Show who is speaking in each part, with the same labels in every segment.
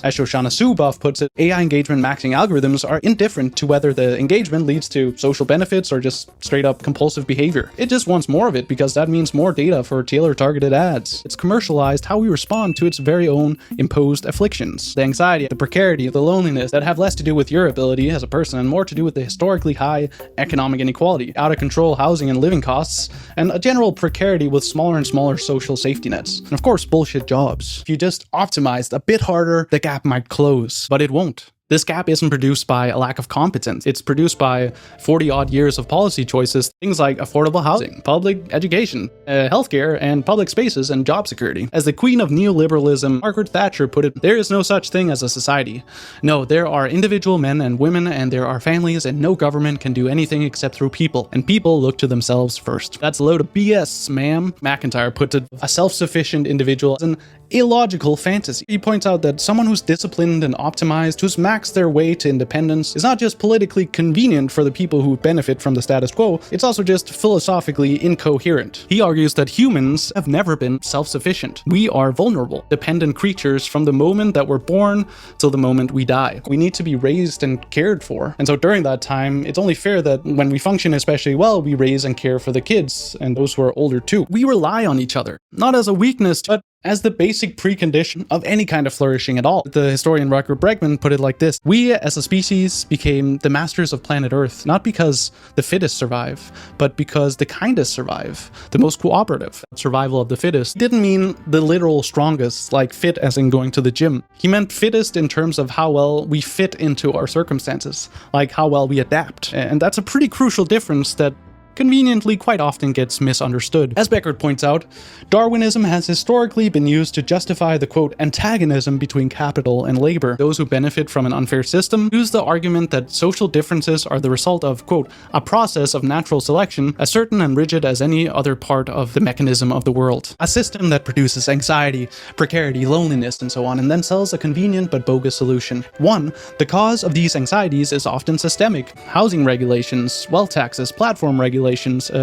Speaker 1: As Shoshana Zuboff puts it, AI engagement maxing algorithms are indifferent to whether the engagement leads to social benefits or just straight up compulsive behavior. It just wants more of it because that means more data for tailor-targeted ads. It's commercialized how we respond to its very own imposed afflictions. The anxiety, the precarity, the loneliness that have less to do with your ability as a person and more to do with the historically high economic inequality, out of control housing and living costs, and a general precarity with smaller and smaller social safety nets. And of course, bullshit jobs. If you just optimized a bit harder, the gap might close, but it won't. This gap isn't produced by a lack of competence. It's produced by 40-odd years of policy choices, things like affordable housing, public education, healthcare, and public spaces and job security. As the queen of neoliberalism, Margaret Thatcher, put it, there is no such thing as a society. No, there are individual men and women, and there are families, and no government can do anything except through people, and people look to themselves first. That's a load of BS, ma'am. McIntyre puts it, a self-sufficient individual is an illogical fantasy. He points out that someone who's disciplined and optimized, who's maxed their way to independence, is not just politically convenient for the people who benefit from the status quo, it's also just philosophically incoherent. He argues that humans have never been self-sufficient. We are vulnerable, dependent creatures from the moment that we're born till the moment we die. We need to be raised and cared for. And so during that time, it's only fair that when we function especially well, we raise and care for the kids and those who are older too. We rely on each other, not as a weakness, but as the basic precondition of any kind of flourishing at all. The historian Roger Bregman put it like this: we as a species became the masters of planet Earth, not because the fittest survive, but because the kindest survive, the most cooperative. Survival of the fittest didn't mean the literal strongest, like fit as in going to the gym. He meant fittest in terms of how well we fit into our circumstances, like how well we adapt. And that's a pretty crucial difference that conveniently quite often gets misunderstood. As Beckert points out, Darwinism has historically been used to justify the, quote, antagonism between capital and labor. Those who benefit from an unfair system use the argument that social differences are the result of, quote, a process of natural selection as certain and rigid as any other part of the mechanism of the world. A system that produces anxiety, precarity, loneliness, and so on, and then sells a convenient but bogus solution. One, the cause of these anxieties is often systemic. Housing regulations, wealth taxes, platform regulations,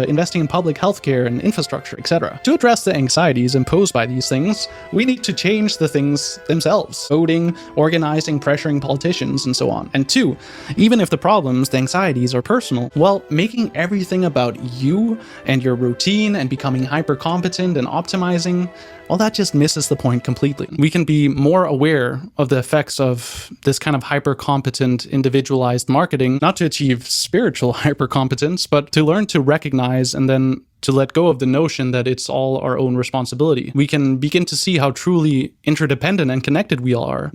Speaker 1: investing in public healthcare and infrastructure, etc. To address the anxieties imposed by these things, we need to change the things themselves. Voting, organizing, pressuring politicians, and so on. And two, even if the problems, the anxieties are personal, well, making everything about you and your routine and becoming hyper-competent and optimizing, well, that just misses the point completely. We can be more aware of the effects of this kind of hyper-competent, individualized marketing, not to achieve spiritual hyper-competence, but to learn to recognize and then to let go of the notion that it's all our own responsibility. We can begin to see how truly interdependent and connected we all are.